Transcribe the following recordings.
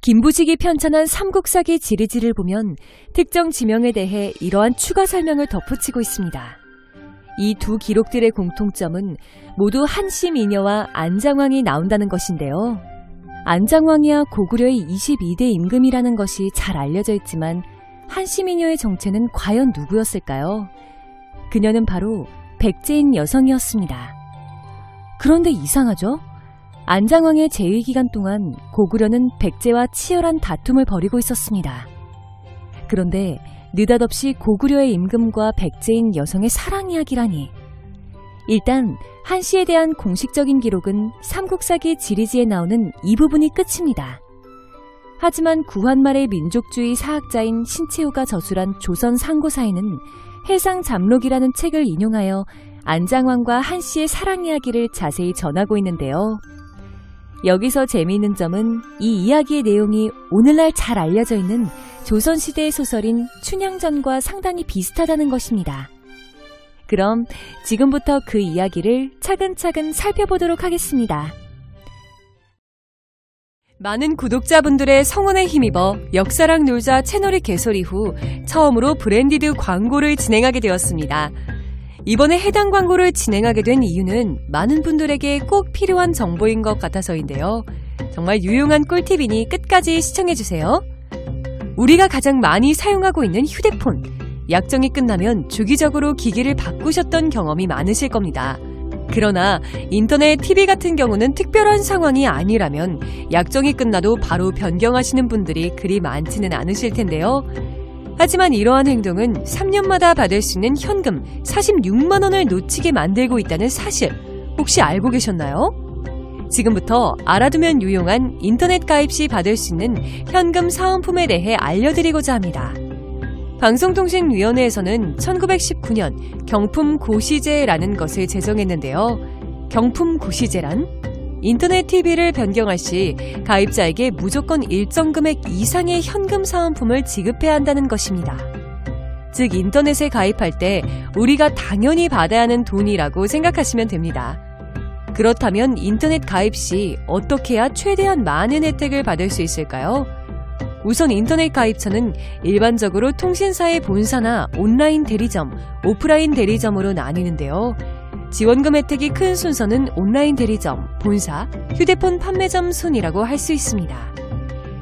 김부식이 편찬한 삼국사기 지리지를 보면 특정 지명에 대해 이러한 추가 설명을 덧붙이고 있습니다. 이 두 기록들의 공통점은 모두 한씨 미녀와 안장왕이 나온다는 것인데요. 안장왕이야 고구려의 22대 임금이라는 것이 잘 알려져 있지만 한씨 미녀의 정체는 과연 누구였을까요? 그녀는 바로 백제인 여성이었습니다. 그런데 이상하죠? 안장왕의 재위 기간 동안 고구려는 백제와 치열한 다툼을 벌이고 있었습니다. 그런데 느닷없이 고구려의 임금과 백제인 여성의 사랑 이야기라니. 일단 한씨에 대한 공식적인 기록은 삼국사기 지리지에 나오는 이 부분이 끝입니다. 하지만 구한말의 민족주의 사학자인 신채호가 저술한 조선 상고사에는 해상잠록이라는 책을 인용하여 안장왕과 한씨의 사랑 이야기를 자세히 전하고 있는데요. 여기서 재미있는 점은 이 이야기의 내용이 오늘날 잘 알려져 있는 조선시대의 소설인 춘향전과 상당히 비슷하다는 것입니다. 그럼 지금부터 그 이야기를 차근차근 살펴보도록 하겠습니다. 많은 구독자분들의 성원에 힘입어 역사랑 놀자 채널이 개설 이후 처음으로 브랜디드 광고를 진행하게 되었습니다. 이번에 해당 광고를 진행하게 된 이유는 많은 분들에게 꼭 필요한 정보인 것 같아서인데요. 정말 유용한 꿀팁이니 끝까지 시청해주세요. 우리가 가장 많이 사용하고 있는 휴대폰. 약정이 끝나면 주기적으로 기기를 바꾸셨던 경험이 많으실 겁니다. 그러나 인터넷, TV 같은 경우는 특별한 상황이 아니라면 약정이 끝나도 바로 변경하시는 분들이 그리 많지는 않으실 텐데요. 하지만 이러한 행동은 3년마다 받을 수 있는 현금 46만 원을 놓치게 만들고 있다는 사실 혹시 알고 계셨나요? 지금부터 알아두면 유용한 인터넷 가입 시 받을 수 있는 현금 사은품에 대해 알려드리고자 합니다. 방송통신위원회에서는 1919년 경품고시제라는 것을 제정했는데요. 경품고시제란 인터넷 TV를 변경할 시 가입자에게 무조건 일정 금액 이상의 현금 사은품을 지급해야 한다는 것입니다. 즉 인터넷에 가입할 때 우리가 당연히 받아야 하는 돈이라고 생각하시면 됩니다. 그렇다면 인터넷 가입 시 어떻게 해야 최대한 많은 혜택을 받을 수 있을까요? 우선 인터넷 가입처는 일반적으로 통신사의 본사나 온라인 대리점, 오프라인 대리점으로 나뉘는데요. 지원금 혜택이 큰 순서는 온라인 대리점, 본사, 휴대폰 판매점 순이라고 할 수 있습니다.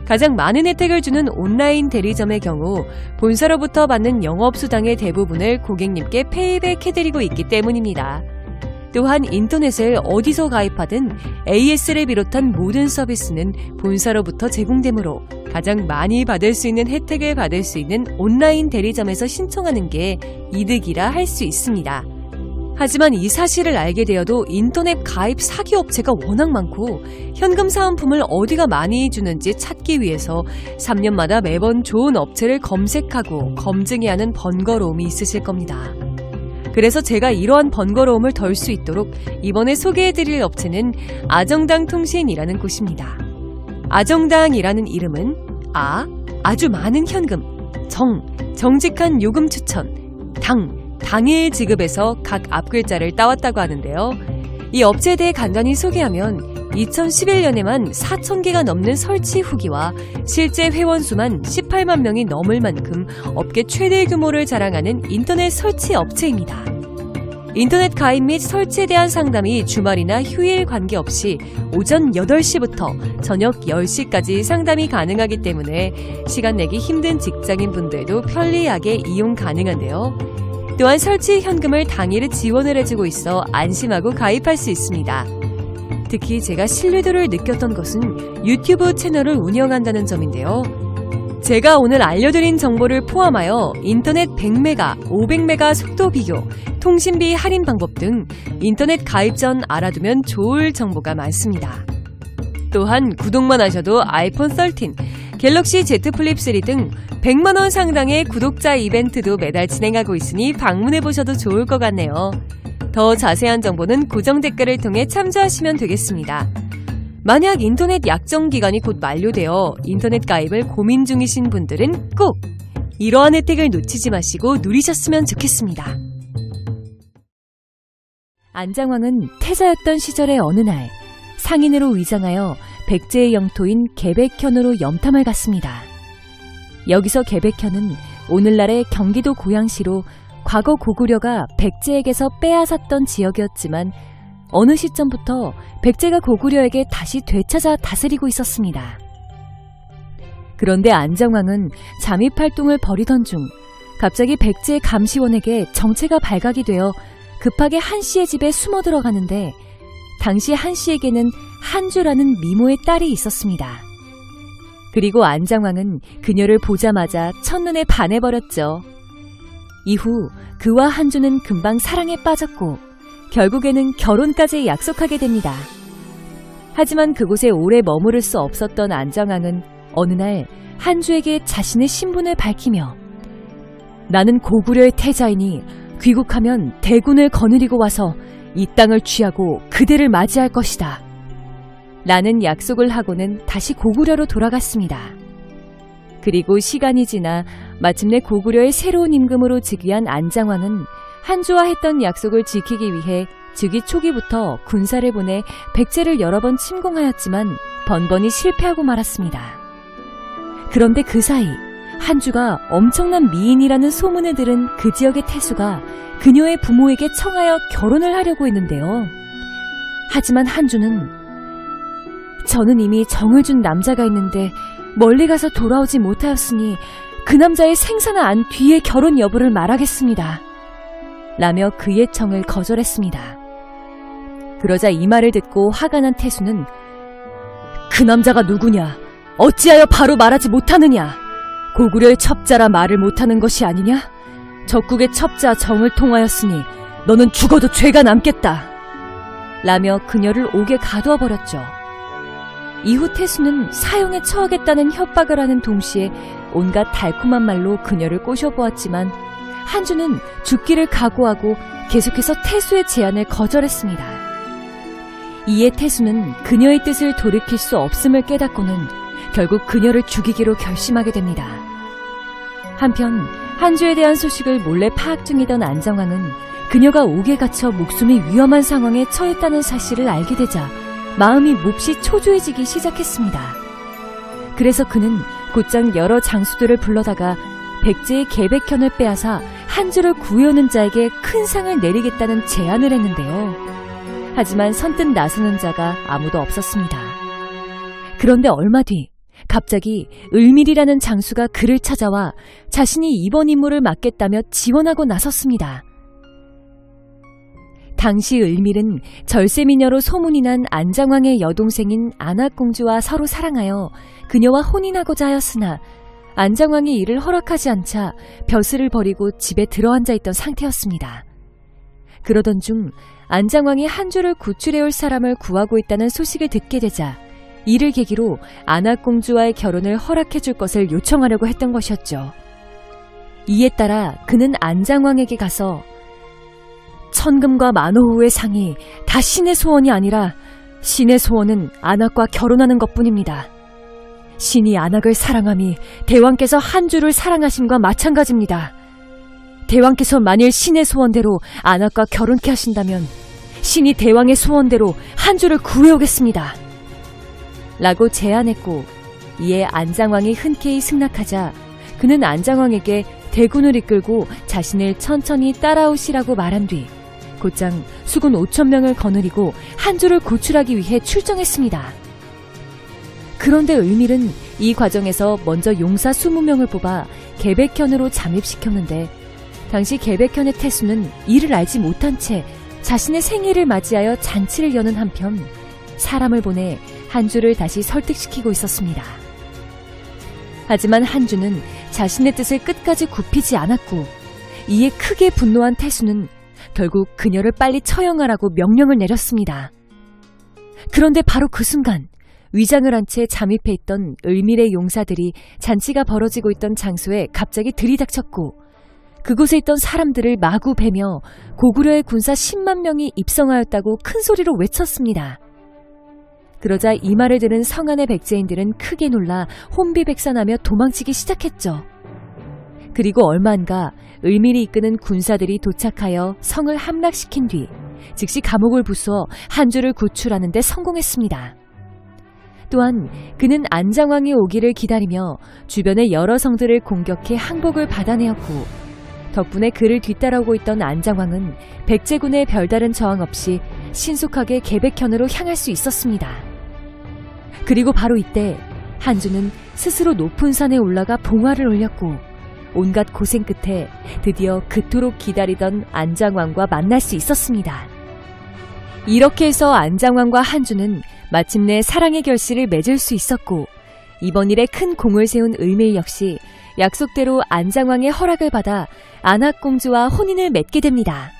가장 많은 혜택을 주는 온라인 대리점의 경우 본사로부터 받는 영업수당의 대부분을 고객님께 페이백해드리고 있기 때문입니다. 또한 인터넷을 어디서 가입하든 AS를 비롯한 모든 서비스는 본사로부터 제공되므로 가장 많이 받을 수 있는 혜택을 받을 수 있는 온라인 대리점에서 신청하는 게 이득이라 할 수 있습니다. 하지만 이 사실을 알게 되어도 인터넷 가입 사기 업체가 워낙 많고 현금 사은품을 어디가 많이 주는지 찾기 위해서 3년마다 매번 좋은 업체를 검색하고 검증해야 하는 번거로움이 있으실 겁니다. 그래서 제가 이러한 번거로움을 덜 수 있도록 이번에 소개해드릴 업체는 아정당통신이라는 곳입니다. 아정당이라는 이름은 아주 많은 현금, 정직한 요금 추천, 당일 지급에서 각 앞글자를 따왔다고 하는데요. 이 업체에 대해 간단히 소개하면 2011년에만 4,000개가 넘는 설치 후기와 실제 회원수만 18만 명이 넘을 만큼 업계 최대 규모를 자랑하는 인터넷 설치 업체입니다. 인터넷 가입 및 설치에 대한 상담이 주말이나 휴일 관계없이 오전 8시부터 저녁 10시까지 상담이 가능하기 때문에 시간 내기 힘든 직장인분들도 편리하게 이용 가능한데요. 또한 설치 현금을 당일에 지원을 해주고 있어 안심하고 가입할 수 있습니다. 특히 제가 신뢰도를 느꼈던 것은 유튜브 채널을 운영한다는 점인데요. 제가 오늘 알려드린 정보를 포함하여 인터넷 100메가, 500메가 속도 비교, 통신비 할인 방법 등 인터넷 가입 전 알아두면 좋을 정보가 많습니다. 또한 구독만 하셔도 아이폰 13, 갤럭시 Z 플립 3 등 100만원 상당의 구독자 이벤트도 매달 진행하고 있으니 방문해보셔도 좋을 것 같네요. 더 자세한 정보는 고정 댓글을 통해 참조하시면 되겠습니다. 만약 인터넷 약정 기간이 곧 만료되어 인터넷 가입을 고민 중이신 분들은 꼭 이러한 혜택을 놓치지 마시고 누리셨으면 좋겠습니다. 안장왕은 태자였던 시절의 어느 날 상인으로 위장하여 백제의 영토인 개백현으로 염탐을 갔습니다. 여기서 개백현은 오늘날의 경기도 고양시로 과거 고구려가 백제에게서 빼앗았던 지역이었지만 어느 시점부터 백제가 고구려에게 다시 되찾아 다스리고 있었습니다. 그런데 안정왕은 잠입활동을 벌이던 중 갑자기 백제 감시원에게 정체가 발각이 되어 급하게 한씨의 집에 숨어 들어가는데 당시 한씨에게는 한주라는 미모의 딸이 있었습니다. 그리고 안장왕은 그녀를 보자마자 첫눈에 반해버렸죠. 이후 그와 한주는 금방 사랑에 빠졌고 결국에는 결혼까지 약속하게 됩니다. 하지만 그곳에 오래 머무를 수 없었던 안정왕은 어느 날 한주에게 자신의 신분을 밝히며 나는 고구려의 태자이니 귀국하면 대군을 거느리고 와서 이 땅을 취하고 그대를 맞이할 것이다. 라는 약속을 하고는 다시 고구려로 돌아갔습니다. 그리고 시간이 지나 마침내 고구려의 새로운 임금으로 즉위한 안장왕은 한주와 했던 약속을 지키기 위해 즉위 초기부터 군사를 보내 백제를 여러 번 침공하였지만 번번이 실패하고 말았습니다. 그런데 그 사이 한주가 엄청난 미인이라는 소문을 들은 그 지역의 태수가 그녀의 부모에게 청하여 결혼을 하려고 했는데요. 하지만 한주는 저는 이미 정을 준 남자가 있는데 멀리 가서 돌아오지 못하였으니 그 남자의 생사나 안 뒤에 결혼 여부를 말하겠습니다. 라며 그의 청을 거절했습니다. 그러자 이 말을 듣고 화가 난 태수는 그 남자가 누구냐? 어찌하여 바로 말하지 못하느냐? 고구려의 첩자라 말을 못하는 것이 아니냐? 적국의 첩자 정을 통하였으니 너는 죽어도 죄가 남겠다. 라며 그녀를 옥에 가두어 버렸죠. 이후 태수는 사형에 처하겠다는 협박을 하는 동시에 온갖 달콤한 말로 그녀를 꼬셔보았지만 한주는 죽기를 각오하고 계속해서 태수의 제안을 거절했습니다. 이에 태수는 그녀의 뜻을 돌이킬 수 없음을 깨닫고는 결국 그녀를 죽이기로 결심하게 됩니다. 한편 한주에 대한 소식을 몰래 파악 중이던 안정왕은 그녀가 옥에 갇혀 목숨이 위험한 상황에 처했다는 사실을 알게 되자 마음이 몹시 초조해지기 시작했습니다. 그래서 그는 곧장 여러 장수들을 불러다가 백제의 개백현을 빼앗아 한주를 구해오는 자에게 큰 상을 내리겠다는 제안을 했는데요. 하지만 선뜻 나서는 자가 아무도 없었습니다. 그런데 얼마 뒤 갑자기 을밀이라는 장수가 그를 찾아와 자신이 이번 임무를 맡겠다며 지원하고 나섰습니다. 당시 을밀은 절세미녀로 소문이 난 안장왕의 여동생인 안악공주와 서로 사랑하여 그녀와 혼인하고자 하였으나 안장왕이 이를 허락하지 않자 벼슬을 버리고 집에 들어앉아 있던 상태였습니다. 그러던 중 안장왕이 한주를 구출해올 사람을 구하고 있다는 소식을 듣게 되자 이를 계기로 안악공주와의 결혼을 허락해줄 것을 요청하려고 했던 것이었죠. 이에 따라 그는 안장왕에게 가서 천금과 만호후의 상이 다 신의 소원이 아니라 신의 소원은 안악과 결혼하는 것뿐입니다. 신이 안악을 사랑함이 대왕께서 한주를 사랑하심과 마찬가지입니다. 대왕께서 만일 신의 소원대로 안악과 결혼케 하신다면 신이 대왕의 소원대로 한주를 구해오겠습니다. 라고 제안했고 이에 안장왕이 흔쾌히 승낙하자 그는 안장왕에게 대군을 이끌고 자신을 천천히 따라오시라고 말한 뒤 곧장 수군 5,000명을 거느리고 한주를 구출하기 위해 출정했습니다. 그런데 을밀은 이 과정에서 먼저 용사 20명을 뽑아 개백현으로 잠입시켰는데 당시 개백현의 태수는 이를 알지 못한 채 자신의 생일을 맞이하여 잔치를 여는 한편 사람을 보내 한주를 다시 설득시키고 있었습니다. 하지만 한주는 자신의 뜻을 끝까지 굽히지 않았고 이에 크게 분노한 태수는 결국 그녀를 빨리 처형하라고 명령을 내렸습니다. 그런데 바로 그 순간 위장을 한 채 잠입해 있던 을밀의 용사들이 잔치가 벌어지고 있던 장소에 갑자기 들이닥쳤고 그곳에 있던 사람들을 마구 베며 고구려의 군사 10만 명이 입성하였다고 큰 소리로 외쳤습니다. 그러자 이 말을 들은 성안의 백제인들은 크게 놀라 혼비백산하며 도망치기 시작했죠. 그리고 얼마 안가 을밀이 이끄는 군사들이 도착하여 성을 함락시킨 뒤 즉시 감옥을 부수어 한주를 구출하는 데 성공했습니다. 또한 그는 안장왕이 오기를 기다리며 주변의 여러 성들을 공격해 항복을 받아내었고, 덕분에 그를 뒤따라오고 있던 안장왕은 백제군의 별다른 저항 없이 신속하게 개백현으로 향할 수 있었습니다. 그리고 바로 이때 한주는 스스로 높은 산에 올라가 봉화를 올렸고, 온갖 고생 끝에 드디어 그토록 기다리던 안장왕과 만날 수 있었습니다. 이렇게 해서 안장왕과 한주는 마침내 사랑의 결실을 맺을 수 있었고, 이번 일에 큰 공을 세운 을밀 역시 약속대로 안장왕의 허락을 받아 안학공주와 혼인을 맺게 됩니다.